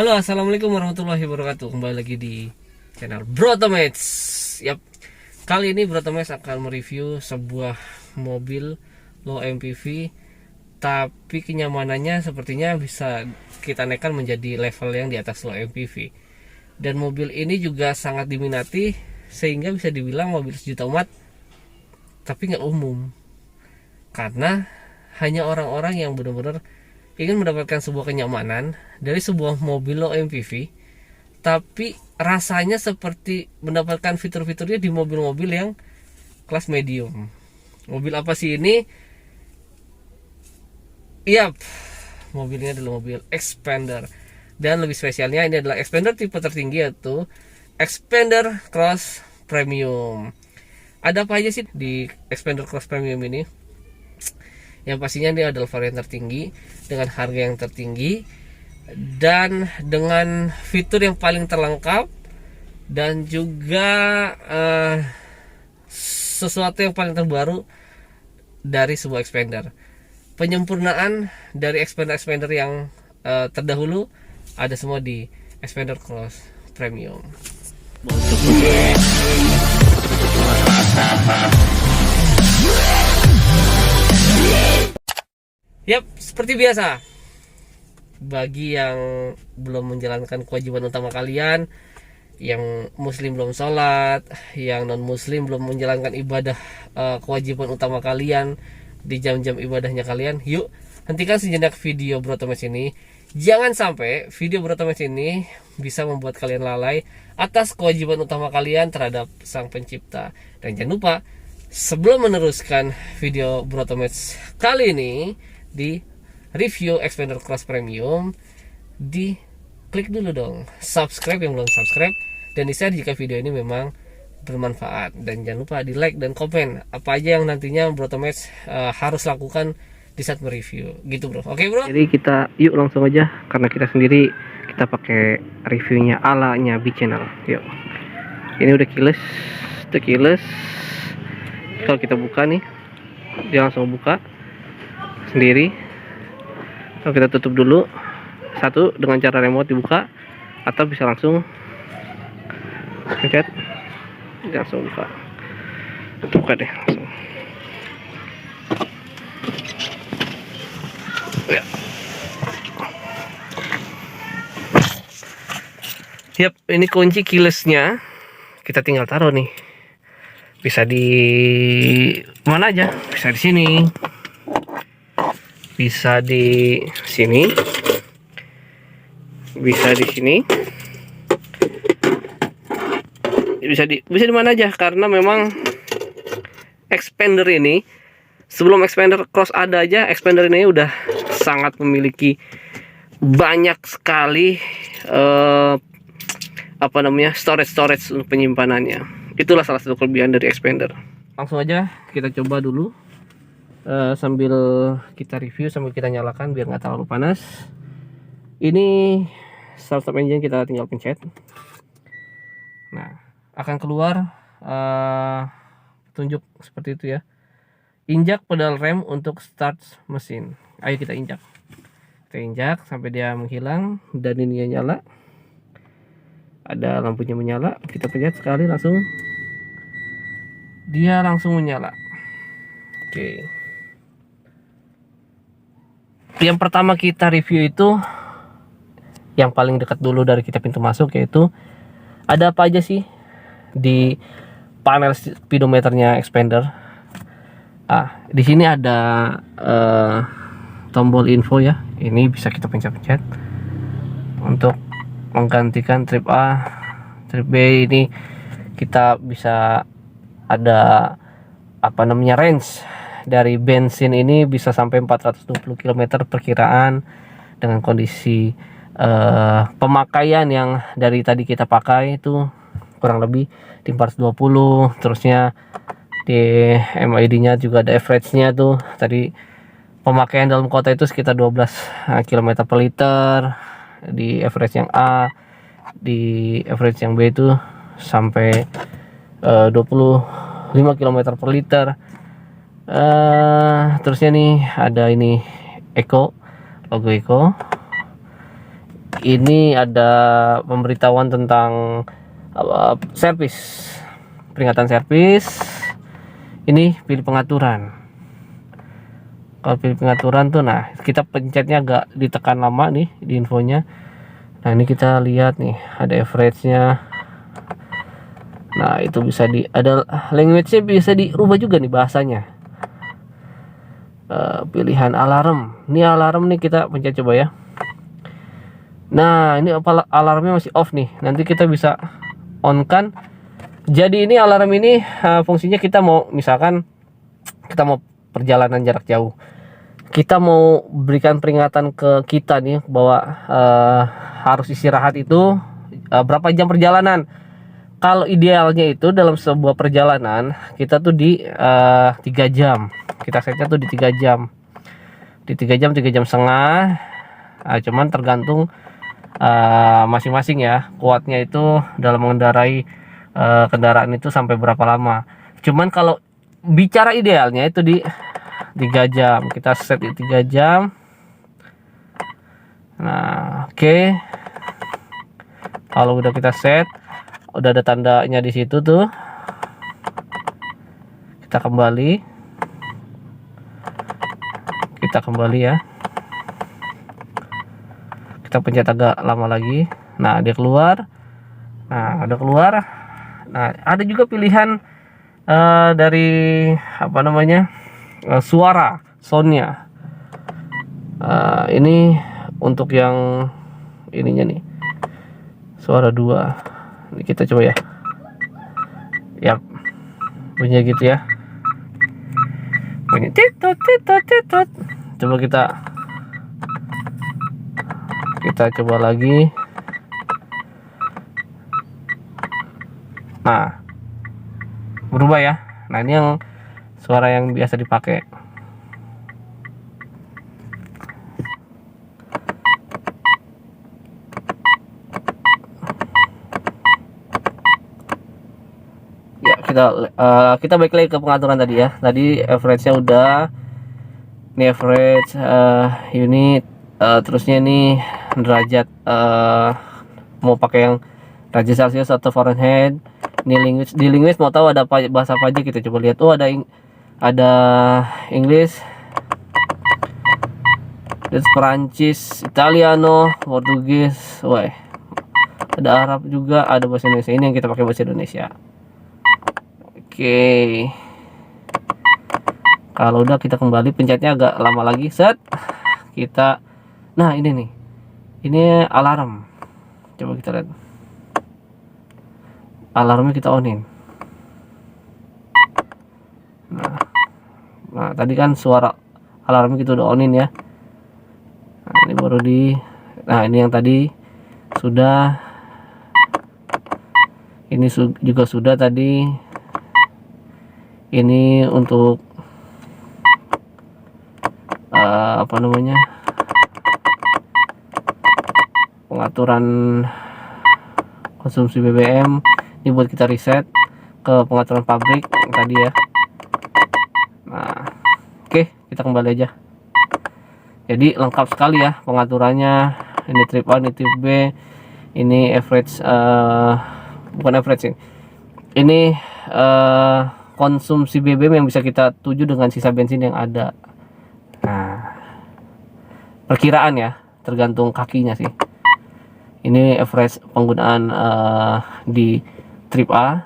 Halo, assalamualaikum warahmatullahi wabarakatuh. Kembali lagi di channel Brotomates. Yap, kali ini Brotomates akan mereview sebuah mobil low MPV, tapi kenyamanannya sepertinya bisa kita naikkan menjadi level yang di atas low MPV. Dan mobil ini juga sangat diminati, sehingga bisa dibilang mobil sejuta umat, tapi nggak umum. Karena hanya orang-orang yang benar-benar ingin mendapatkan sebuah kenyamanan dari sebuah mobil low MPV, tapi rasanya seperti mendapatkan fitur-fiturnya di mobil-mobil yang kelas medium. Mobil apa sih ini? Yap, mobilnya adalah mobil Xpander. Dan lebih spesialnya ini adalah Xpander tipe tertinggi, yaitu Xpander Cross Premium. Ada apa aja sih di Xpander Cross Premium ini? Yang pastinya ini adalah varian tertinggi dengan harga yang tertinggi dan dengan fitur yang paling terlengkap, dan juga sesuatu yang paling terbaru dari sebuah Xpander. Penyempurnaan dari Xpander yang terdahulu ada semua di Xpander Cross Premium. Yap, seperti biasa, bagi yang belum menjalankan kewajiban utama kalian, yang muslim belum sholat, yang non muslim belum menjalankan ibadah kewajiban utama kalian di jam-jam ibadahnya kalian, yuk hentikan sejenak video Brotomates ini. Jangan sampai video Brotomates ini bisa membuat kalian lalai atas kewajiban utama kalian terhadap sang pencipta. Dan jangan lupa, sebelum meneruskan video Brotomates kali ini di review Xpander Cross Premium, di klik dulu dong subscribe yang belum subscribe, dan di share jika video ini memang bermanfaat, dan jangan lupa di like dan komen apa aja yang nantinya Brotomates harus lakukan di saat mereview gitu bro. Oke bro, jadi kita yuk langsung aja, karena kita sendiri kita pakai reviewnya alanya B channel. Yuk, ini udah keyless. Kalau kita buka nih, dia langsung buka sendiri. Kalau kita tutup dulu, satu dengan cara remote dibuka, atau bisa langsung pencet, langsung buka. Buka deh langsung. Ya. Yap, ini kunci keylessnya. Kita tinggal taruh nih. Bisa di mana aja? Bisa di sini. Bisa di sini, bisa di sini, bisa di mana aja, karena memang Xpander ini sebelum Xpander Cross ada aja, Xpander ini udah sangat memiliki banyak sekali storage untuk penyimpanannya. Itulah salah satu kelebihan dari Xpander. Langsung aja kita coba dulu. Sambil kita review, sambil kita nyalakan biar nggak terlalu panas. Ini startup engine, kita tinggal pencet. Nah, akan keluar petunjuk seperti itu ya. Injak pedal rem untuk start mesin. Ayo kita injak. Kita injak sampai dia menghilang dan ini nyala. Ada lampunya menyala. Kita pencet sekali, langsung dia langsung menyala. Oke. Yang pertama kita review itu yang paling dekat dulu dari kita pintu masuk, yaitu ada apa aja sih di panel speedometernya Xpander. Di sini ada tombol info ya. Ini bisa kita pencet-pencet untuk menggantikan trip A, trip B. Ini kita bisa ada range dari bensin ini bisa sampai 420 km perkiraan, dengan kondisi pemakaian yang dari tadi kita pakai itu kurang lebih di 420. Terusnya di MID nya juga ada average nya tuh, tadi pemakaian dalam kota itu sekitar 12 km per liter di average yang A, di average yang B itu sampai 25 km per liter. Terusnya nih ada ini Eco, logo Eco. ini ada pemberitahuan tentang servis, peringatan servis. Ini pilih pengaturan. Kalau pilih pengaturan tuh, nah kita pencetnya agak ditekan lama nih di infonya. Nah ini kita lihat nih ada average-nya. Nah itu bisa ada language-nya bisa dirubah juga nih bahasanya. Pilihan alarm. Ini alarm nih kita pencet coba ya. Nah ini apa, alarmnya masih off nih. Nanti kita bisa on kan. Jadi ini alarm ini fungsinya kita mau, misalkan kita mau perjalanan jarak jauh, kita mau berikan peringatan ke kita nih bahwa harus istirahat itu berapa jam perjalanan. Kalau idealnya itu dalam sebuah perjalanan kita tuh di 3 jam. Kita setnya tuh di 3 jam. Di 3 jam, 3 jam setengah. Cuman tergantung masing-masing ya. Kuatnya itu dalam mengendarai kendaraan itu sampai berapa lama. Cuman kalau bicara idealnya itu di 3 jam. Kita set di 3 jam. Nah, oke. Kalau udah kita set, udah ada tandanya di situ tuh, kita kembali ya, kita pencet agak lama lagi. Nah dia keluar. Nah udah keluar. Nah ada juga pilihan dari apa namanya, suara soundnya. Ini untuk yang ininya nih, suara 2. Ini kita coba ya. Yap, bunyi gitu ya. Bunyi titut titut titut. Coba kita coba lagi. Nah, berubah ya. Nah, ini yang suara yang biasa dipakai. Kita balik lagi ke pengaturan tadi ya. Tadi average-nya udah. Ini average unit, terusnya ini derajat, mau pakai yang derajat Celcius atau Fahrenheit. Ini language, di language mau tahu ada bahasa apa aja, kita coba lihat. Oh ada Inggris, Perancis, Italiano, Portugis, wah ada Arab juga, ada bahasa Indonesia. Ini yang kita pakai bahasa Indonesia. Oke. Kalau udah kita kembali, pencetnya agak lama lagi. Set. Kita. Nah, ini nih. Ini alarm. Coba kita lihat. Alarmnya kita onin. Nah, tadi kan suara alarmnya kita udah onin ya. Nah, ini baru nah, ini yang tadi sudah. Ini juga sudah tadi. Ini untuk apa namanya, pengaturan konsumsi BBM. Ini buat kita reset ke pengaturan pabrik yang tadi ya. Nah, oke, kita kembali aja. Jadi lengkap sekali ya pengaturannya. Ini trip A, ini trip B, ini average, bukan average ini konsumsi BBM yang bisa kita tuju dengan sisa bensin yang ada. Nah, perkiraan ya, tergantung kakinya sih. Ini average penggunaan di trip A.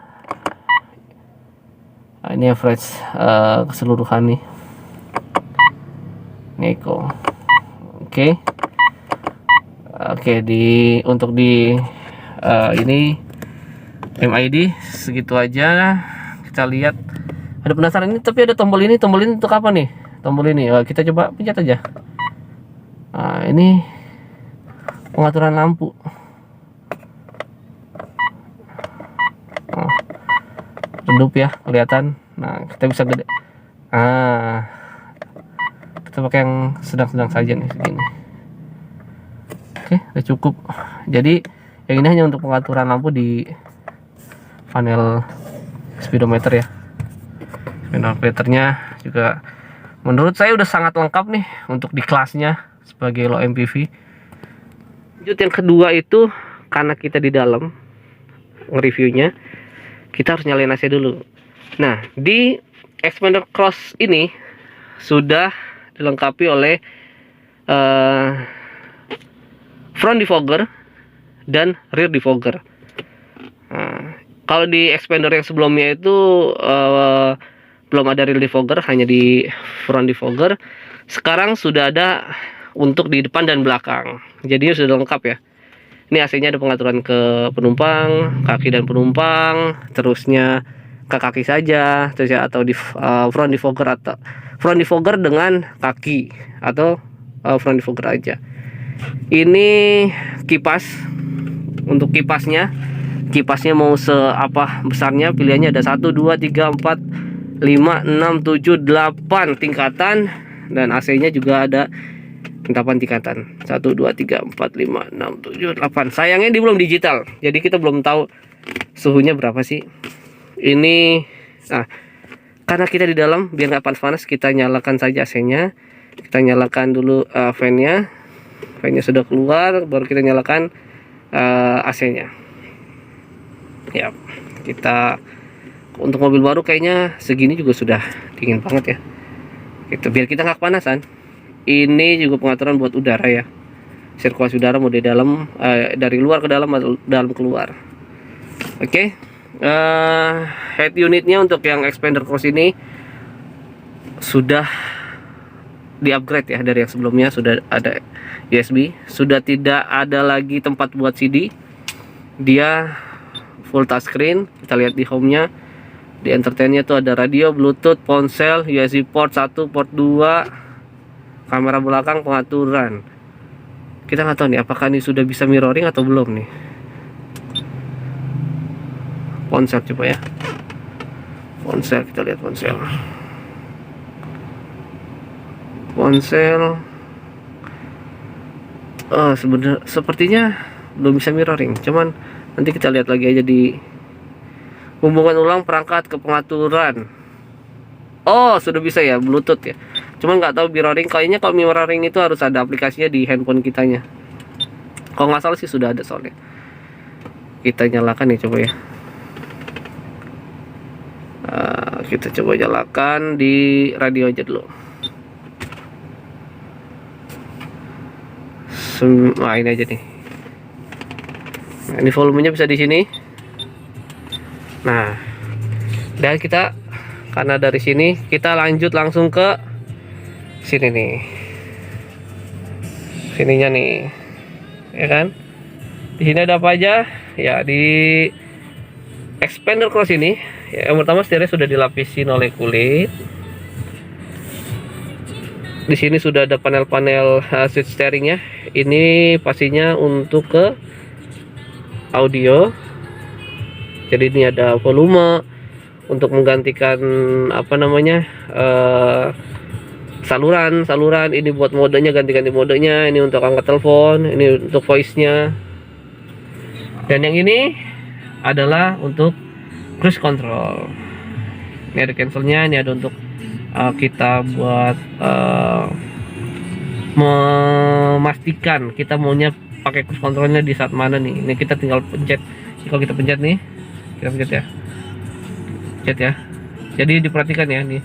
Nah, ini average keseluruhan nih. Neko. Oke. Oke, untuk di ini MID segitu aja. Kita lihat, ada penasaran ini, tapi ada tombol ini untuk apa nih? Tombol ini kita coba pencet aja. Nah, ini pengaturan lampu. Redup ya, kelihatan. Nah, kita bisa gede. Kita pakai yang sedang-sedang saja nih, segini. Oke, udah cukup. Jadi yang ini hanya untuk pengaturan lampu di panel speedometer ya. Speedometernya juga menurut saya udah sangat lengkap nih untuk di kelasnya sebagai low MPV. Lanjut yang kedua itu, karena kita di dalam nge-reviewnya, kita harus nyalain AC dulu. Nah, di Xpander Cross ini sudah dilengkapi oleh front defogger dan rear defogger. Nah, kalau di Xpander yang sebelumnya itu belum ada rear defogger, hanya di front defogger. Sekarang sudah ada untuk di depan dan belakang. Jadi sudah lengkap ya. Ini AC-nya ada pengaturan ke penumpang, kaki dan penumpang, terusnya ke kaki saja, terus ya, atau di front defogger atau front defogger dengan kaki atau front defogger aja. Ini kipas. Untuk kipasnya mau seapa besarnya, pilihannya ada 1 2 3 4 5 6 7 8 tingkatan, dan AC-nya juga ada 8 tingkatan. 1 2 3 4 5 6 7 8. Sayangnya dia belum digital. Jadi kita belum tahu suhunya berapa sih. Ini karena kita di dalam, biar nggak panas-panas, kita nyalakan saja AC-nya. Kita nyalakan dulu fan-nya. Fan-nya sudah keluar, baru kita nyalakan AC-nya. Ya, kita untuk mobil baru kayaknya segini juga sudah dingin banget ya. Itu biar kita nggak kepanasan. Ini juga pengaturan buat udara ya. Sirkulasi udara mau di dalam, dari luar ke dalam atau dalam keluar. Oke. Head unitnya untuk yang Xpander Cross ini sudah di-upgrade ya, dari yang sebelumnya sudah ada USB, sudah tidak ada lagi tempat buat CD. Dia full touchscreen. Kita lihat di home-nya, di entertain-nya tuh ada radio, Bluetooth, ponsel, USB port 1, port 2, kamera belakang, pengaturan. Kita nggak tahu nih apakah ini sudah bisa mirroring atau belum nih. Ponsel coba ya. Ponsel, kita lihat ponsel. Sepertinya belum bisa mirroring. Cuman nanti kita lihat lagi aja di hubungan ulang perangkat ke pengaturan. Oh, sudah bisa ya, Bluetooth ya. Cuman nggak tahu mirroring. Kayaknya kalau mirroring itu harus ada aplikasinya di handphone kitanya. Kalau nggak salah sih sudah ada soalnya. Kita nyalakan nih, coba ya. Kita coba nyalakan di radio aja dulu. Ini aja nih. Nah, ini volumenya bisa di sini. Nah, dan kita karena dari sini kita lanjut langsung ke sini nih. Sininya nih. Ya kan? Di sini ada apa aja? Ya, di Xpander Cross ini, ya, yang pertama setirnya sudah dilapisin oleh kulit. Di sini sudah ada panel-panel switch steeringnya. Ini pastinya untuk ke audio. Jadi ini ada volume untuk menggantikan saluran. Ini buat modenya, ganti-ganti modenya. Ini untuk angkat telepon. Ini untuk voice-nya. Dan yang ini adalah untuk cruise control. Ini ada cancel-nya. Ini ada untuk kita buat memastikan kita maunya pakai cruise controlnya di saat mana nih. Ini kita tinggal pencet. Kalau kita pencet nih, kita pencet ya, pencet ya. Jadi diperhatikan ya nih.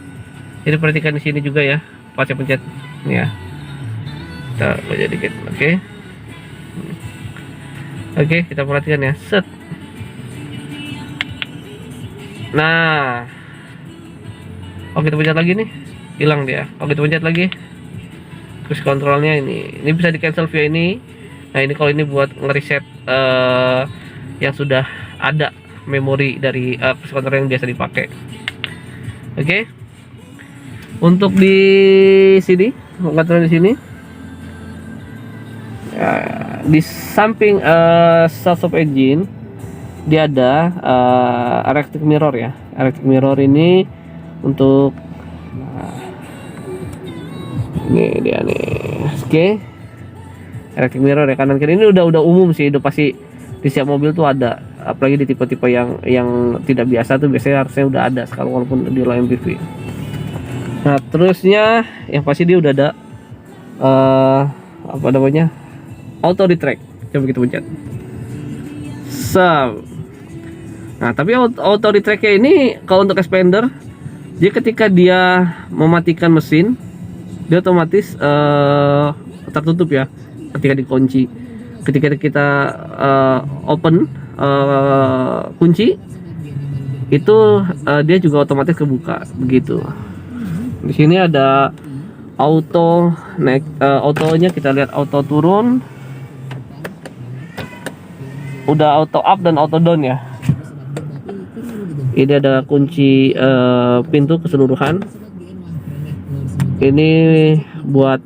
Jadi perhatikan di sini juga ya, pas saya pencet nih ya. Kita baca dikit, oke. Oke, kita perhatikan ya, set. Nah, kalau kita pencet lagi nih, hilang dia. Kalau kita pencet lagi, cruise controlnya ini bisa di cancel via ini. Nah, ini kalau ini buat ngereset yang sudah ada memori dari cruise control yang biasa dipakai. Oke. Untuk di sini, control di sini, ya, di samping stop engine dia ada electric mirror ya. Electric mirror ini untuk ini dia nih. Oke. Electric mirror ya, kanan kiri ini udah umum sih, udah pasti di setiap mobil tuh ada. Apalagi di tipe-tipe yang tidak biasa tuh biasanya harusnya udah ada sekarang, walaupun di low MPV. Nah, terusnya yang pasti dia udah ada auto retract. Coba kita pencet. Nah, tapi auto retract-nya ini kalau untuk expander, dia ketika dia mematikan mesin, dia otomatis tertutup ya ketika dikunci. Ketika kita open kunci itu dia juga otomatis kebuka begitu. Di sini ada auto naik, autonya kita lihat auto turun, udah auto up dan auto down ya. Ini ada kunci pintu keseluruhan. Ini buat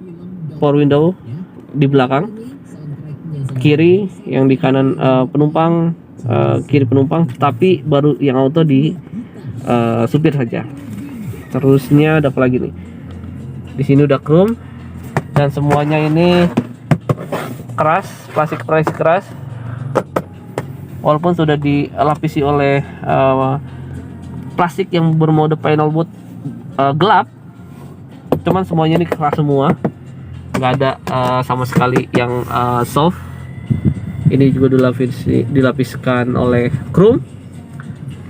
power window di belakang, kiri yang di kanan penumpang, kiri penumpang, tapi baru yang auto di supir saja. Terusnya ada apa lagi nih? Di sini udah chrome dan semuanya ini keras, plastik keras. Walaupun sudah dilapisi oleh plastik yang bermode panel wood gelap, cuman semuanya ini keras semua, nggak ada sama sekali yang soft. Ini juga dilapiskan oleh chrome,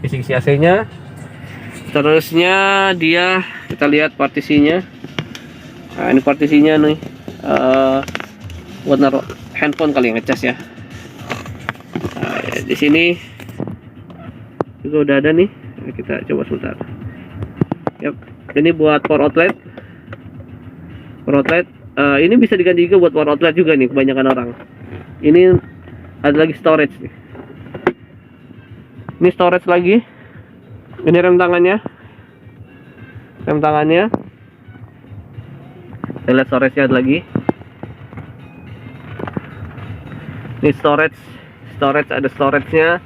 kisi-kisi AC-nya. Terusnya kita lihat partisinya. Nah, ini partisinya nih buat naruh handphone kali yang ngecas ya. Nah, di sini juga udah ada nih. Kita coba sebentar. Yap, ini buat power outlet. Ini bisa diganti juga buat power outlet juga nih kebanyakan orang. Ini ada lagi storage nih. Ini storage lagi. Ini rem tangannya. Kita lihat storage-nya ada lagi. Ini storage ada storage-nya.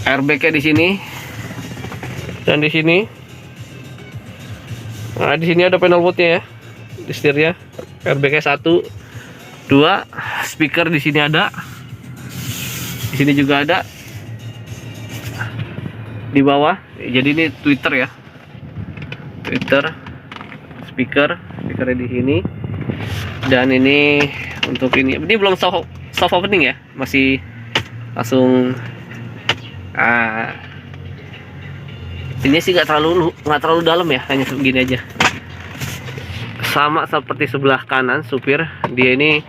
Airbag-nya di sini. Dan di sini. Nah, di sini ada panel wood-nya ya. Di setirnya. Airbag-nya 1, 2, speaker di sini ada. Di sini juga ada. Di bawah. Jadi ini Twitter ya. Speakernya di sini. Dan ini untuk ini belum soft opening ya, masih langsung. Ini sih nggak terlalu dalam ya, hanya segini aja. Sama seperti sebelah kanan supir, dia ini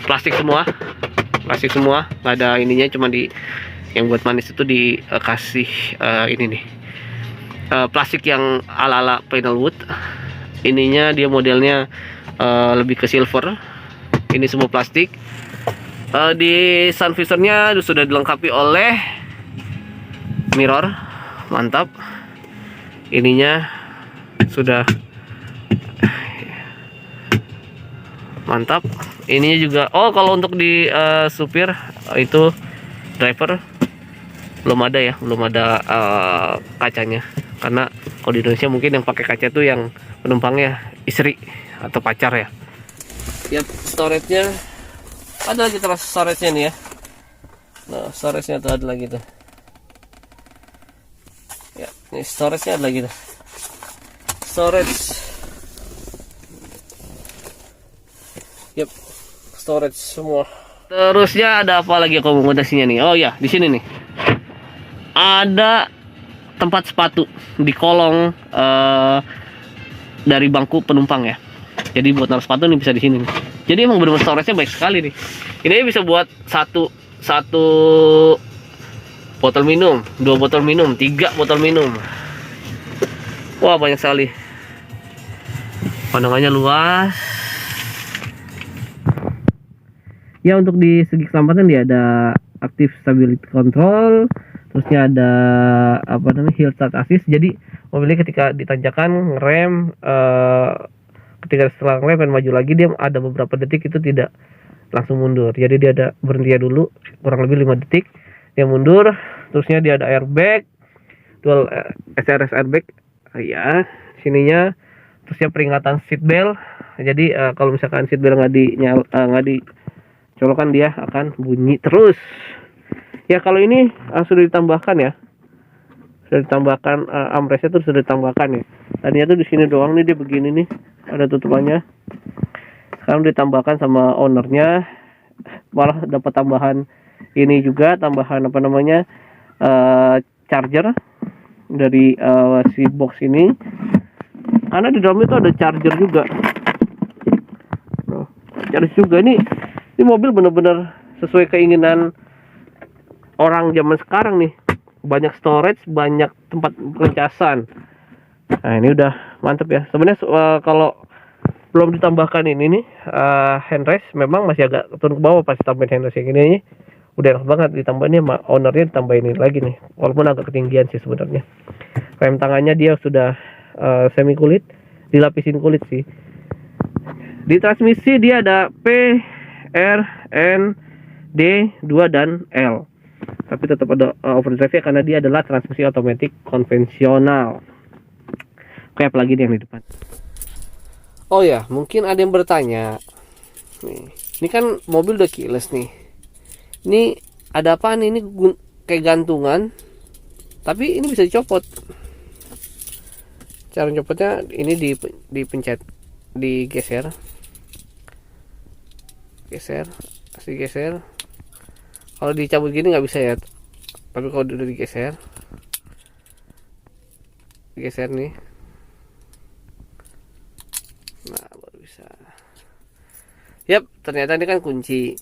plastik semua, nggak ada ininya, cuma yang buat manis itu dikasih ini nih, plastik yang ala panel wood. Ininya dia modelnya lebih ke silver. Ini semua plastik. Di sun visornya sudah dilengkapi oleh mirror, mantap. Ininya sudah mantap. Ininya juga. Oh, kalau untuk di supir itu driver belum ada kacanya, karena kalau di Indonesia mungkin yang pakai kaca tuh yang penumpangnya istri atau pacar ya. Lihat storage-nya ada lagi, terus storage-nya nih ya. Nah, storage-nya tuh ada lagi tuh. Ya, ini storage-nya ada lagi tuh. Storage. Yep, storage semua. Terusnya ada apa lagi akomodasinya nih? Oh ya, di sini nih. Ada tempat sepatu di kolong dari bangku penumpang ya. Jadi buat naruh sepatu nih bisa di sini nih. Jadi emang benar-benar storage-nya baik sekali nih. Ini bisa buat satu botol minum, 2 botol minum, 3 botol minum. Wah, banyak sekali. Pandangannya luas. Ya, untuk di segi keselamatan dia ada active stability control. Terusnya ada hill start assist. Jadi mobilnya ketika ditanjakan ngerem, ketika setelah ngerem dan maju lagi, dia ada beberapa detik itu tidak langsung mundur. Jadi dia ada berhenti dulu kurang lebih 5 detik, dia mundur. Terusnya dia ada airbag, dual SRS airbag ya sininya. Terusnya peringatan seat belt. Jadi kalau misalkan seat belt nggak dicolokkan, dia akan bunyi terus. Ya, kalau ini sudah ditambahkan ya. Sudah ditambahkan armrestnya tuh sudah ditambahkan ya. Tadinya tuh di sini doang nih, dia begini nih, ada tutupannya. Sekarang ditambahkan sama ownernya. malah dapat tambahan ini juga, tambahan apa namanya, charger dari si box ini, karena di dalamnya itu ada charger juga. Nah, charger juga ini mobil bener-bener sesuai keinginan orang zaman sekarang nih, banyak storage, banyak tempat pencasan. Nah ini udah mantep ya. Sebenarnya kalau belum ditambahkan ini nih handrest, memang masih agak turun ke bawah. Pas tambahin handrest yang ini udah enak banget. Ditambahin sama ownernya, ditambahin ini lagi nih, walaupun agak ketinggian sih sebenarnya. Rem tangannya dia sudah semi kulit, dilapisin kulit sih. Di transmisi dia ada P, R, N, D, 2 dan L. Tapi tetap ada overdrive ya, karena dia adalah transmisi otomatis konvensional. Oke, apalagi yang di depan. Oh ya, mungkin ada yang bertanya. Nih, ini kan mobil udah keyless nih. Ini ada apa nih? Ini kayak gantungan, tapi ini bisa dicopot. Cara copotnya ini dipencet, digeser, geser. Kalau dicabut gini nggak bisa ya, tapi kalau udah digeser nih, nah baru bisa. Yap, ternyata ini kan kunci.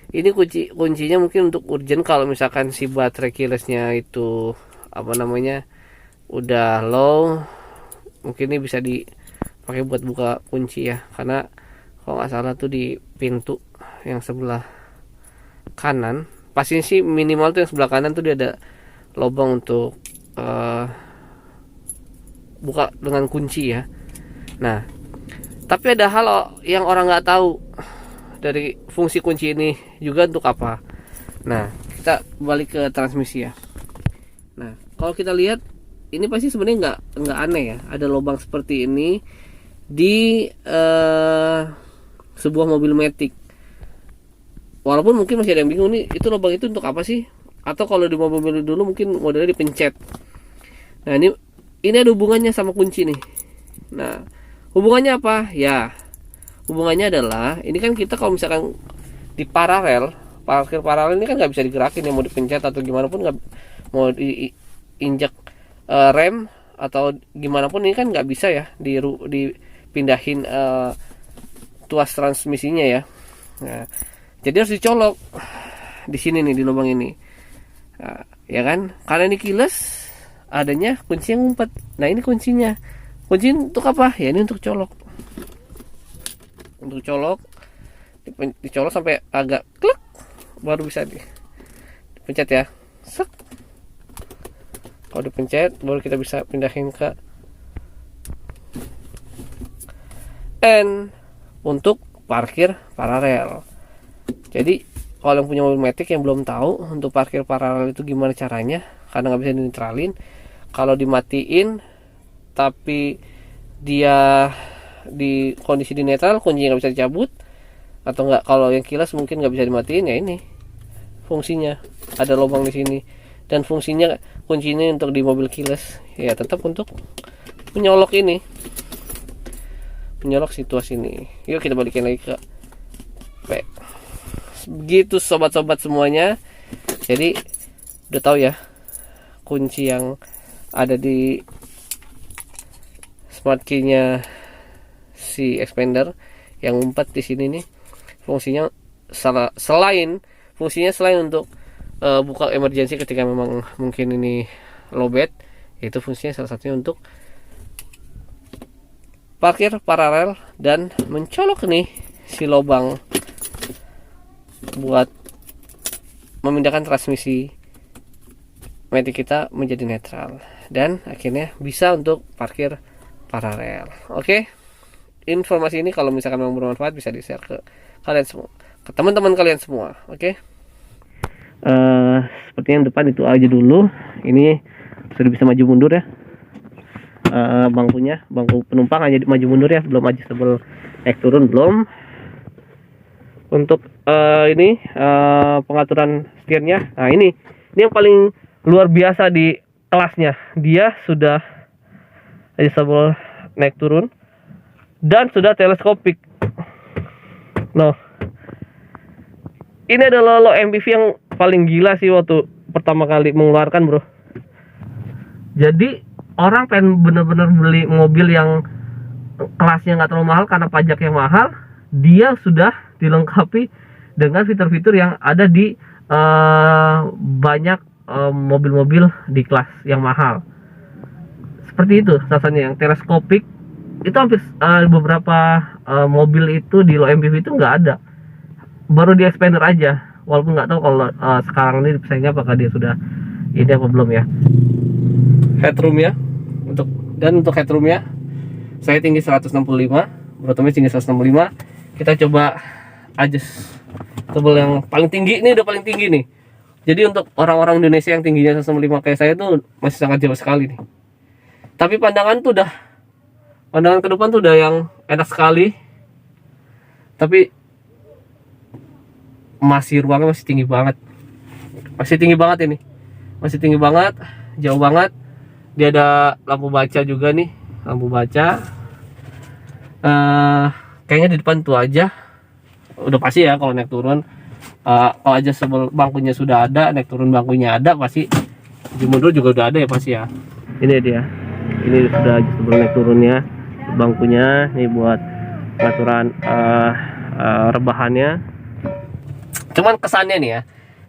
Ini kuncinya mungkin untuk urgent, kalau misalkan si baterai keylessnya itu apa namanya udah low, mungkin ini bisa dipakai buat buka kunci ya, karena kalau nggak salah tuh di pintu yang sebelah kanan, pasti sih minimal tuh yang sebelah kanan tuh dia ada lubang untuk buka dengan kunci ya. Nah, tapi ada hal yang orang nggak tahu dari fungsi kunci ini juga untuk apa. Nah, kita balik ke transmisi ya. Nah, kalau kita lihat ini pasti sebenarnya nggak aneh ya, ada lubang seperti ini di sebuah mobil matic. Walaupun mungkin masih ada yang bingung nih, itu lubang itu untuk apa sih? Atau kalau di mobil dulu mungkin modelnya dipencet. Nah, ini ada hubungannya sama kunci nih. Nah, hubungannya apa? Ya, hubungannya adalah ini kan kita kalau misalkan di paralel ini kan nggak bisa digerakin ya, mau dipencet atau gimana pun, nggak mau diinjak rem atau gimana pun, ini kan nggak bisa ya dipindahin tuas transmisinya ya. Nah, jadi harus dicolok di sini nih, di lubang ini. Nah, ya kan? Karena ini keyless, adanya kunci yang ngumpet. Nah, ini kuncinya. Kunci untuk apa? Ya ini untuk colok. Untuk colok, dicolok sampai agak klik, baru bisa dipencet ya. Sek. Kalau dipencet, baru kita bisa pindahin ke N untuk parkir paralel. Jadi kalau yang punya mobil matic yang belum tahu untuk parkir paralel itu gimana caranya, karena nggak bisa dinetralin. Kalau dimatiin tapi dia di kondisi di netral, kuncinya nggak bisa dicabut, atau nggak, kalau yang kilas mungkin nggak bisa dimatiin, ya ini fungsinya ada lubang di sini. Dan fungsinya kuncinya untuk di mobil keyless ya tetap untuk menyolok ini, menyolok situasi ini. Yuk kita balikin lagi ke P. Begitu sobat-sobat semuanya. Jadi udah tahu ya kunci yang ada di smart key-nya si expander yang ngumpet di sini nih, fungsinya selain untuk buka emergency ketika memang mungkin ini lowbat, itu fungsinya salah satunya untuk parkir paralel dan mencolok nih si lubang buat memindahkan transmisi matic kita menjadi netral, dan akhirnya bisa untuk parkir paralel. Oke, informasi ini kalau misalkan memang bermanfaat bisa di share ke kalian semua, ke teman-teman kalian semua. Oke. Seperti yang depan itu aja dulu. Ini sudah bisa maju mundur ya. Bangku penumpang aja maju mundur ya, belum adjustable naik turun belum. Untuk ini pengaturan setirnya. Nah, ini yang paling luar biasa di kelasnya. Dia sudah adjustable naik turun dan sudah teleskopik. Ini adalah low MPV yang paling gila sih waktu pertama kali mengeluarkan, bro. Jadi orang pengen bener-bener beli mobil yang kelasnya nggak terlalu mahal karena pajak yang mahal, dia sudah dilengkapi dengan fitur-fitur yang ada di banyak mobil-mobil di kelas yang mahal. Seperti itu rasanya, yang teleskopik itu hampir beberapa mobil itu di low MPV itu nggak ada, baru di Expander aja. Walaupun nggak tahu kalau sekarang ini pesaingnya apakah dia sudah ini apa belum ya. Headroom ya, untuk headroomnya saya tinggi 165, Brotomnya tinggi 165. Kita coba adjust tebal yang paling tinggi. Ini udah paling tinggi nih. Jadi untuk orang-orang Indonesia yang tingginya 165 kayak saya tuh masih sangat jauh sekali nih. Tapi pandangan ke depan tuh udah yang enak sekali. Tapi masih ruangnya masih tinggi banget. Masih tinggi banget ini. Masih tinggi banget, jauh banget. Dia ada lampu baca juga nih, lampu baca. Kayaknya di depan tuh aja. Udah pasti ya kalau naik turun. Kalau aja sebel bangkunya sudah ada, naik turun bangkunya ada, pasti mundur juga udah ada ya pasti ya. Ini dia. Ini sudah sebelum naik turunnya bangkunya. Ini buat pengaturan rebahannya. Cuman kesannya nih ya,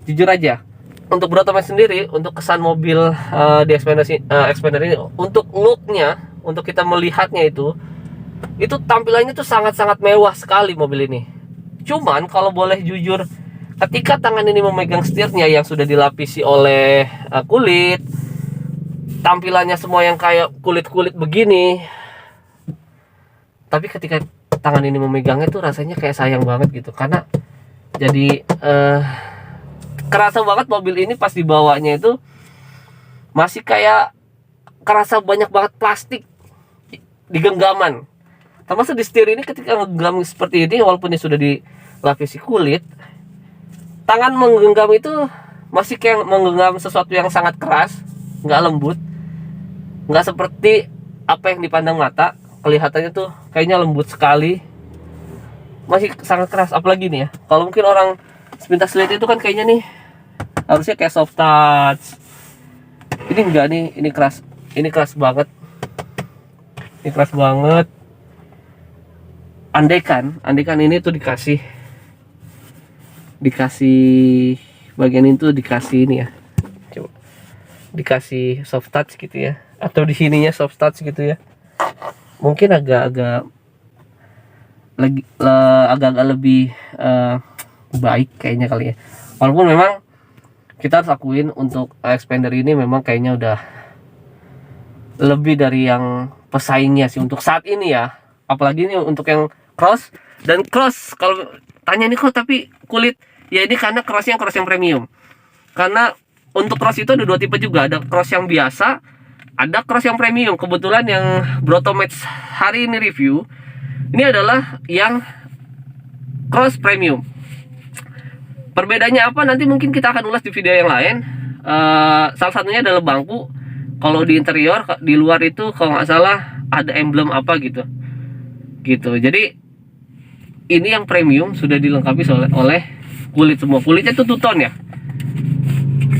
jujur aja, untuk Brotoman sendiri, untuk kesan mobil di Expander ini, untuk looknya, untuk kita melihatnya itu tampilannya tuh sangat-sangat mewah sekali mobil ini. Cuman kalau boleh jujur, ketika tangan ini memegang setirnya yang sudah dilapisi oleh kulit, tampilannya semua yang kayak kulit-kulit begini, tapi ketika tangan ini memegangnya tuh rasanya kayak sayang banget gitu, karena jadi kerasa banget mobil ini pas dibawanya itu masih kayak kerasa banyak banget plastik di genggaman. Termasuk di setir ini ketika menggenggam seperti ini, walaupun ini sudah dilapisi kulit, tangan menggenggam itu masih kayak menggenggam sesuatu yang sangat keras, nggak lembut, nggak seperti apa yang dipandang mata. Kelihatannya tuh kayaknya lembut sekali, masih sangat keras. Apalagi nih ya, kalau mungkin orang sepintas lihat itu kan kayaknya nih harusnya kayak soft touch. Ini enggak nih, ini keras banget. Ini keras banget. Andaikan ini tuh dikasih bagian ini tuh dikasih ini ya. Coba dikasih soft touch gitu ya, atau di sininya soft touch gitu ya. Mungkin agak-agak lebih baik kayaknya kali ya. Walaupun memang kita harus akuin untuk Expander ini memang kayaknya udah lebih dari yang pesaingnya sih untuk saat ini ya. Apalagi ini untuk yang cross, dan cross kalau tanya nih kok tapi kulit ya, ini karena cross yang premium. Karena untuk cross itu ada dua tipe juga, ada cross yang biasa, ada cross yang premium. Kebetulan yang Brotomatch hari ini review ini adalah yang cross premium. Perbedaannya apa nanti mungkin kita akan ulas di video yang lain. Salah satunya adalah bangku. Kalau di interior, di luar itu kalau nggak salah ada emblem apa gitu. Jadi ini yang premium sudah dilengkapi oleh kulit semua. Kulitnya tuh two-tone ya,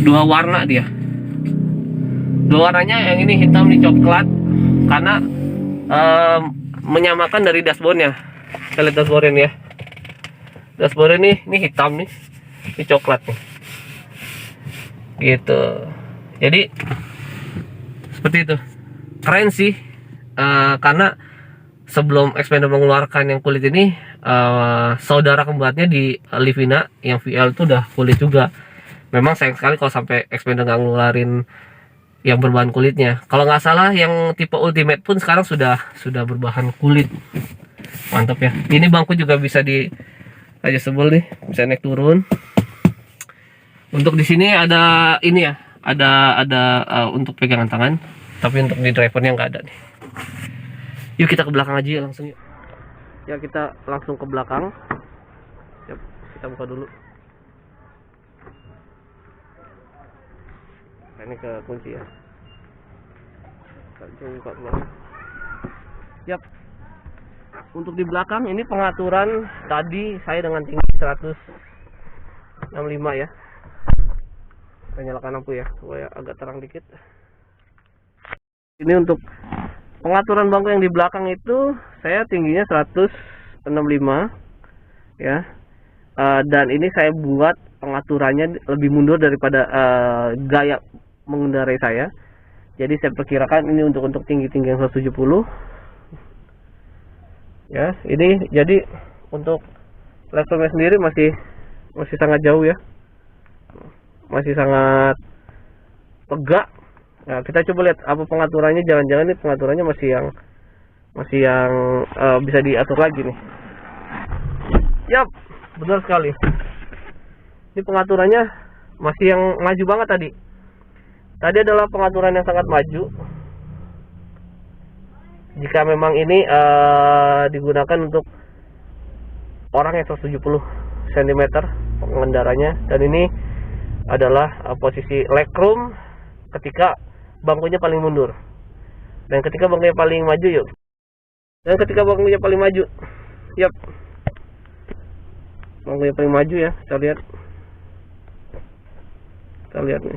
dua warna dia. Dua warnanya, yang ini hitam, ini coklat, karena menyamakan dari dashboardnya. Kita lihat dashboardnya ya. Dashboard ini hitam nih, ini coklat nih. Gitu. Jadi seperti itu. Keren sih. Karena sebelum Expander mengeluarkan yang kulit ini, saudara kembarnya di Livina yang VL itu udah kulit juga. Memang sayang sekali kalau sampai Expander nggak ngeluarin yang berbahan kulitnya. Kalau nggak salah yang tipe Ultimate pun sekarang sudah berbahan kulit. Mantap ya. Ini bangku juga bisa di aja sebel nih, bisa naik turun. Untuk di sini ada ini ya, ada untuk pegangan tangan, tapi untuk di drivernya nggak ada nih. Yuk kita ke belakang aja ya, langsung yuk. Ya kita langsung ke belakang. Yuk, kita buka dulu. Nah, ini ke kunci ya. Kita buka belakang. Yap. Untuk di belakang ini pengaturan tadi saya dengan tinggi 65 ya. Kita nyalakan lampu ya supaya agak terang dikit. Ini untuk pengaturan bangku yang di belakang itu saya tingginya 165 ya. Dan ini saya buat pengaturannya lebih mundur daripada gaya mengendarai saya. Jadi saya perkirakan ini untuk tinggi-tinggi yang 170 ya. Ini jadi untuk levelnya sendiri masih sangat jauh ya, masih sangat tegak. Nah, kita coba lihat apa pengaturannya. Jangan-jangan ini pengaturannya masih yang bisa diatur lagi nih. Yap, benar sekali. Ini pengaturannya masih yang maju banget tadi. Tadi adalah pengaturan yang sangat maju. Jika memang ini digunakan untuk orang yang 170 cm pengendaranya, dan ini adalah posisi legroom ketika bangkunya paling mundur, dan ketika bangkunya paling maju yuk. Dan ketika bangkunya paling maju, yap, bangkunya paling maju ya. Kita lihat nih,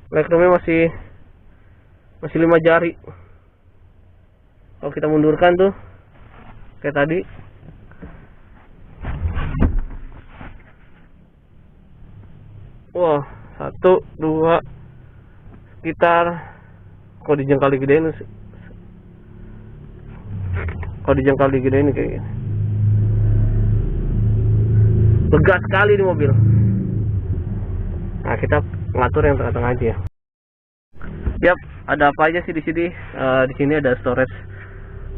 legroomnya masih 5 jari. Kalau kita mundurkan tuh kayak tadi, wah, 1, 2, sekitar, kalau dijangkau digedein kayak gini. Lega sekali di mobil. Nah, kita ngatur yang tengah-tengah aja ya. Yap, ada apa aja sih di sini? Di sini ada storage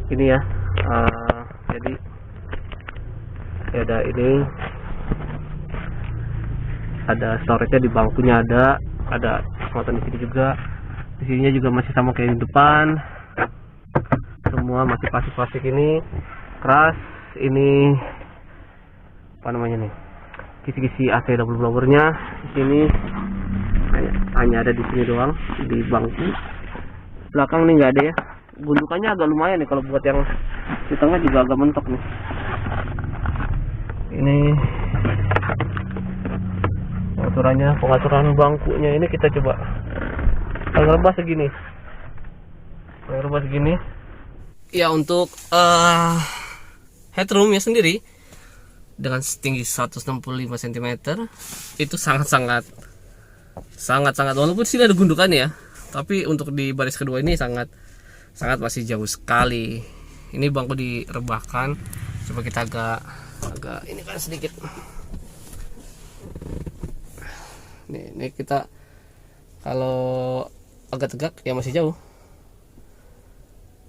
ini ya. Jadi ada ini, ada storage-nya di bangkunya, ada muatan di sini juga. Di sininya juga masih sama kayak di depan. Semua masih plastik ini keras. Ini apa namanya nih? Kisi-kisi AC double blower-nya di sini hanya ada di sini doang, di bangku. Belakang nih nggak ada ya. Gundukannya agak lumayan nih, kalau buat yang di tengah juga agak mentok nih. Ini pengaturan bangkunya ini kita coba paling rebah segini. Ya, untuk headroomnya sendiri dengan setinggi 165 cm itu sangat walaupun sini ada gundukan ya, tapi untuk di baris kedua ini sangat masih jauh sekali. Ini bangku direbahkan, coba kita agak ini kan sedikit. Ini kita kalau agak tegak ya masih jauh.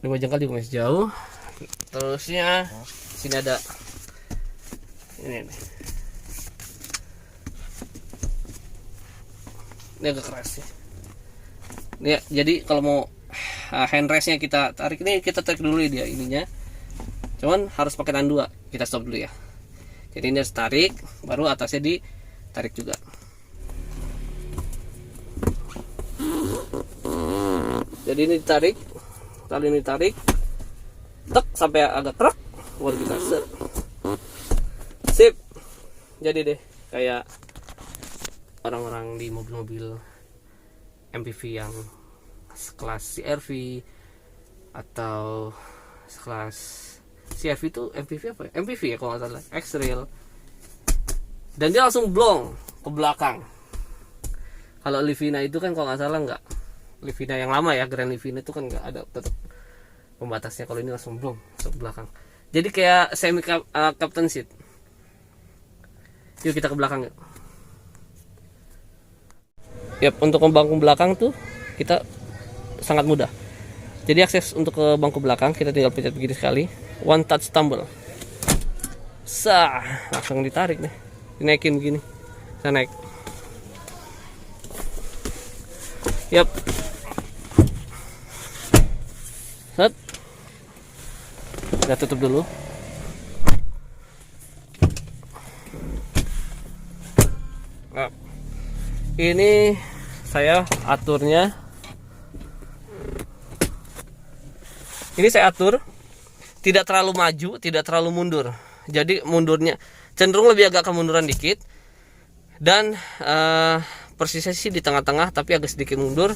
5 jengkal juga masih jauh. Terusnya sini ada ini agak keras ya. Ini ya, jadi kalau mau handrestnya kita tarik dulu dia ininya. Cuman harus pakai tangan 2. Kita stop dulu ya. Jadi ini harus tarik, baru atasnya ditarik juga. Jadi ini ditarik, tali ini ditarik, tek sampai agak truk, baru kita set. Sip. Jadi deh kayak orang-orang di mobil-mobil MPV yang sekelas CR-V atau sekelas CR-V itu MPV apa ya? MPV ya kalau nggak salah, X-Trail. Dan dia langsung blong ke belakang. Kalau Livina itu kan kalau nggak salah nggak. Livina yang lama ya, Grand Livina itu kan nggak ada tetap pembatasnya. Kalau ini langsung blong ke belakang. Jadi kayak semi captain seat. Yuk kita ke belakang yuk. Yap, untuk ke bangku belakang tuh kita sangat mudah. Jadi akses untuk ke bangku belakang kita tinggal pencet begini sekali, one touch tumble. Langsung ditarik nih. Dinaikin begini. Saya naik. Yap. Set. Kita tutup dulu. Nah, ini saya aturnya. Ini saya atur tidak terlalu maju, tidak terlalu mundur. Jadi mundurnya cenderung lebih agak kemunduran dikit. Dan persisnya sih di tengah-tengah tapi agak sedikit mundur.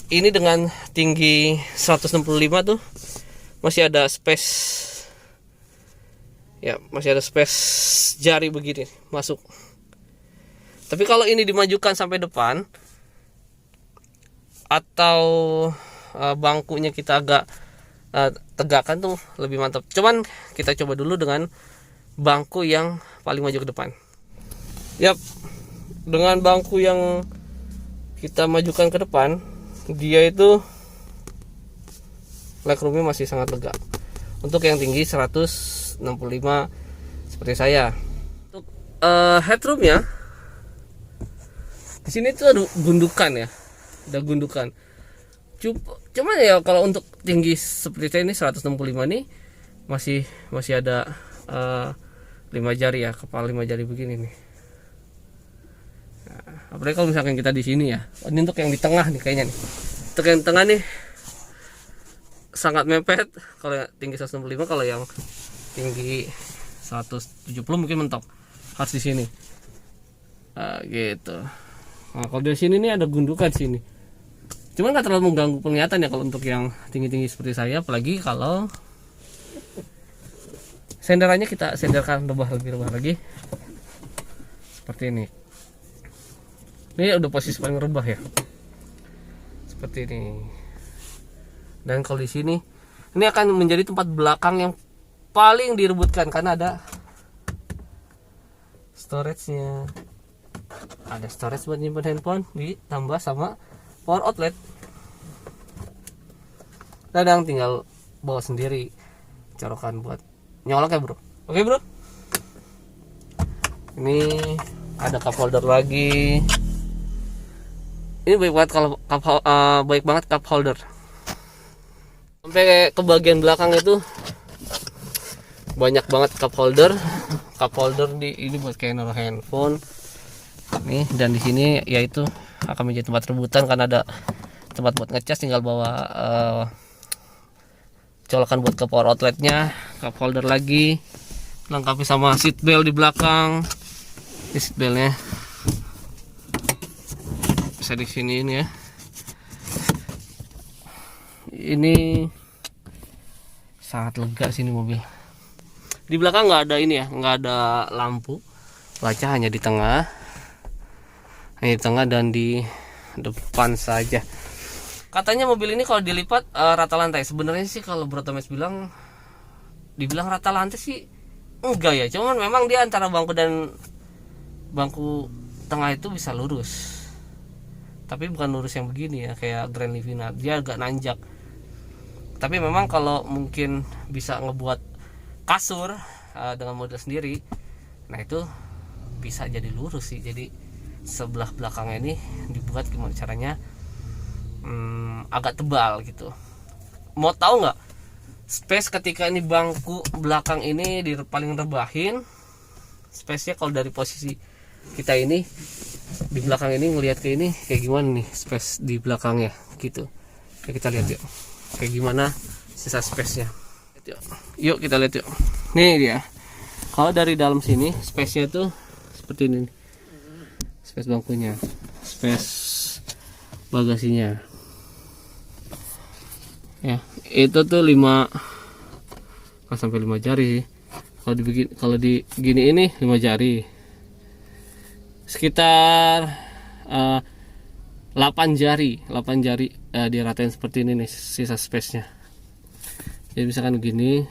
Ini dengan tinggi 165 tuh masih ada space. Ya, masih ada space jari begini masuk. Tapi kalau ini dimajukan sampai depan atau bangkunya kita agak tegakkan tuh lebih mantap. Cuman kita coba dulu dengan bangku yang paling maju ke depan. Yap, dengan bangku yang kita majukan ke depan, dia itu legroomnya masih sangat lega. Untuk yang tinggi 165 seperti saya. Untuk headroomnya di sini tuh ada gundukan ya, ada gundukan. Cuman ya kalau untuk tinggi seperti saya ini 165 nih masih ada 5 jari ya, kepala 5 jari begini nih. Nah, apalagi kalau misalkan kita di sini ya. Ini untuk yang di tengah nih kayaknya nih. Untuk yang tengah nih sangat mepet kalau yang tinggi 165, kalau yang tinggi 170 mungkin mentok. Harus di sini. Gitu. Nah, kalau di sini nih ada gundukan sini. Cuman nggak terlalu mengganggu penglihatan ya kalau untuk yang tinggi-tinggi seperti saya, apalagi kalau senderannya kita senderkan lebih rebah lagi. Seperti ini. Ini udah posisi paling rebah ya. Seperti ini. Dan kalau di sini ini akan menjadi tempat belakang yang paling direbutkan karena ada storage-nya. Ada storage buat nyimpan handphone ditambah sama power outlet. Kadang tinggal bawa sendiri colokan buat nyolok ya bro. Oke bro, ini ada cup holder lagi. Ini baik banget kalau baik banget cup holder. Sampai ke bagian belakang itu banyak banget cup holder. Cup holder ini buat kayak naruh handphone. Nih, dan di sini yaitu akan menjadi tempat rebutan karena ada tempat buat ngecas, tinggal bawa colokan buat ke power outletnya. Cup holder lagi, lengkapi sama seat belt di belakang. Ini seat beltnya bisa di sini ini ya. Ini sangat lega sini mobil. Di belakang nggak ada ini ya, nggak ada lampu kaca, hanya di tengah. Hanya di tengah dan di depan saja. Katanya mobil ini kalau dilipat rata lantai. Sebenarnya sih kalau Bro Tomes dibilang rata lantai sih enggak ya. Cuman memang dia antara bangku dan bangku tengah itu bisa lurus. Tapi bukan lurus yang begini ya, kayak Grand Livina. Dia agak nanjak. Tapi memang kalau mungkin bisa ngebuat kasur dengan model sendiri, nah itu bisa jadi lurus sih. Jadi sebelah belakangnya ini dibuat gimana caranya agak tebal gitu. Mau tahu nggak space ketika ini bangku belakang ini paling rebahin, space nya kalau dari posisi kita ini di belakang ini ngelihat ke ini kayak gimana nih space di belakangnya gitu. Ya, kita lihat yuk kayak gimana sisa space nya. Yuk kita lihat yuk. Nih dia. Kalau dari dalam sini space nya tuh seperti ini nih. Space bangkunya, space bagasinya ya, itu tuh 5 sampai 5 jari sih. Kalau di gini ini 5 jari, sekitar 8 jari diratain seperti ini nih sisa space nya. Jadi misalkan gini,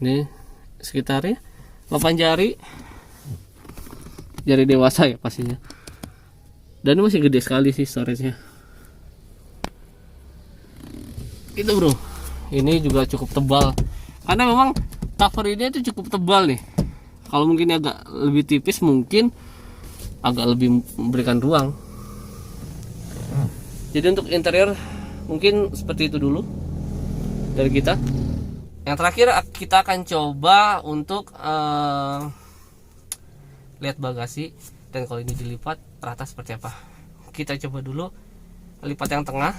ini sekitarnya 8 jari dewasa ya pastinya. Dan ini masih gede sekali sih storage nya itu bro. Ini juga cukup tebal karena memang cover ini itu cukup tebal nih. Kalau mungkin agak lebih tipis mungkin agak lebih memberikan ruang. Jadi untuk interior mungkin seperti itu dulu dari kita. Yang terakhir kita akan coba untuk lihat bagasi, dan kalau ini dilipat rata seperti apa. Kita coba dulu lipat yang tengah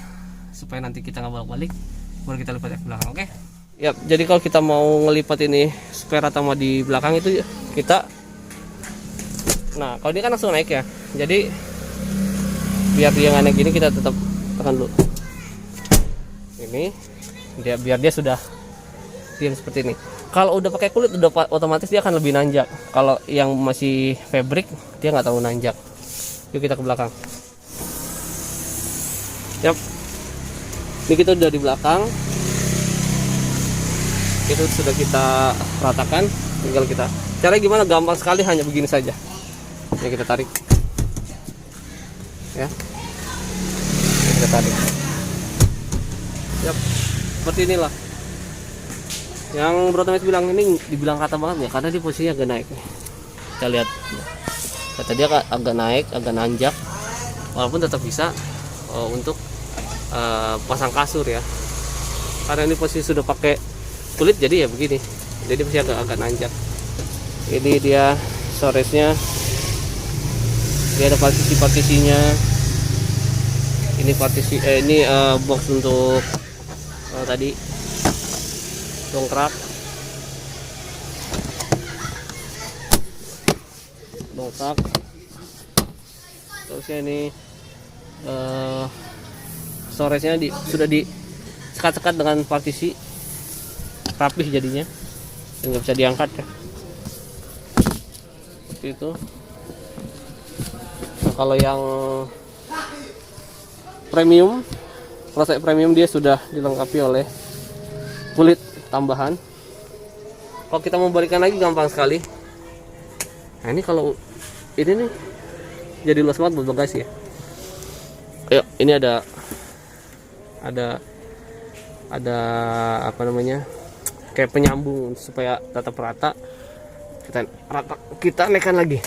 supaya nanti kita nggak balik-balik, baru kita lipat yang belakang. Oke? Yap, jadi kalau kita mau ngelipat ini supaya rata sama di belakang itu kita Nah kalau ini kan langsung naik ya, jadi biar dia nggak naik gini kita tetap tekan dulu ini dia, biar dia sudah diam seperti ini. Kalau udah pakai kulit udah otomatis dia akan lebih nanjak. Kalau yang masih fabric dia nggak terlalu nanjak. Yuk kita ke belakang. Yap, ini kita udah di belakang, itu sudah kita ratakan. Tinggal kita caranya gimana, gampang sekali, hanya begini saja. Ini kita tarik ya, ini kita tarik. Yap, seperti inilah yang Bro Tomes bilang. Ini dibilang kata banget ya, karena di posisinya agak naik nih. Kita lihat kata dia agak naik, agak nanjak, walaupun tetap bisa untuk pasang kasur ya, karena ini posisi sudah pakai kulit jadi ya begini, jadi masih agak nanjak. Ini dia storage-nya, dia ada partisinya. Ini partisi ini box untuk tadi dongkrak, terusnya ini storage-nya sudah di sekat-sekat dengan partisi, rapih jadinya dan nggak bisa diangkat ya, seperti itu. Nah, kalau yang premium, proses premium dia sudah dilengkapi oleh kulit tambahan. Kalau kita mau balikan lagi gampang sekali. Nah ini kalau ini nih jadi luas banget buat bagasi ya. Ayo, ini ada apa namanya, kayak penyambung supaya tetap rata. Kita naikkan lagi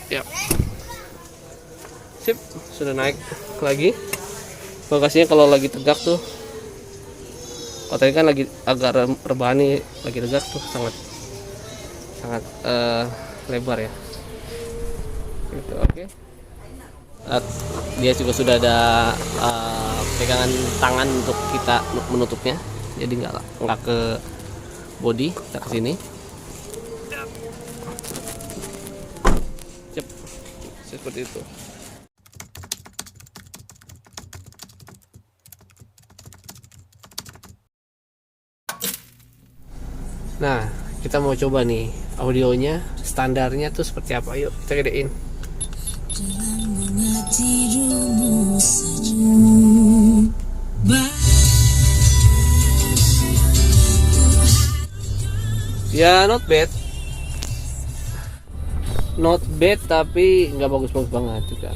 ya. Sip, sudah naik lagi bagasinya. Kalau lagi tegak tuh, kalau tadi kan lagi agak rebahan, nih lagi tegak tuh sangat lebar ya gitu. Oke. Dia juga sudah ada pegangan tangan untuk kita menutupnya, jadi nggak ke body, kita ke sini. Cep, seperti itu. Nah kita mau coba nih audionya, standarnya tuh seperti apa. Yuk kita gedein. Ya not bad, tapi nggak bagus banget juga.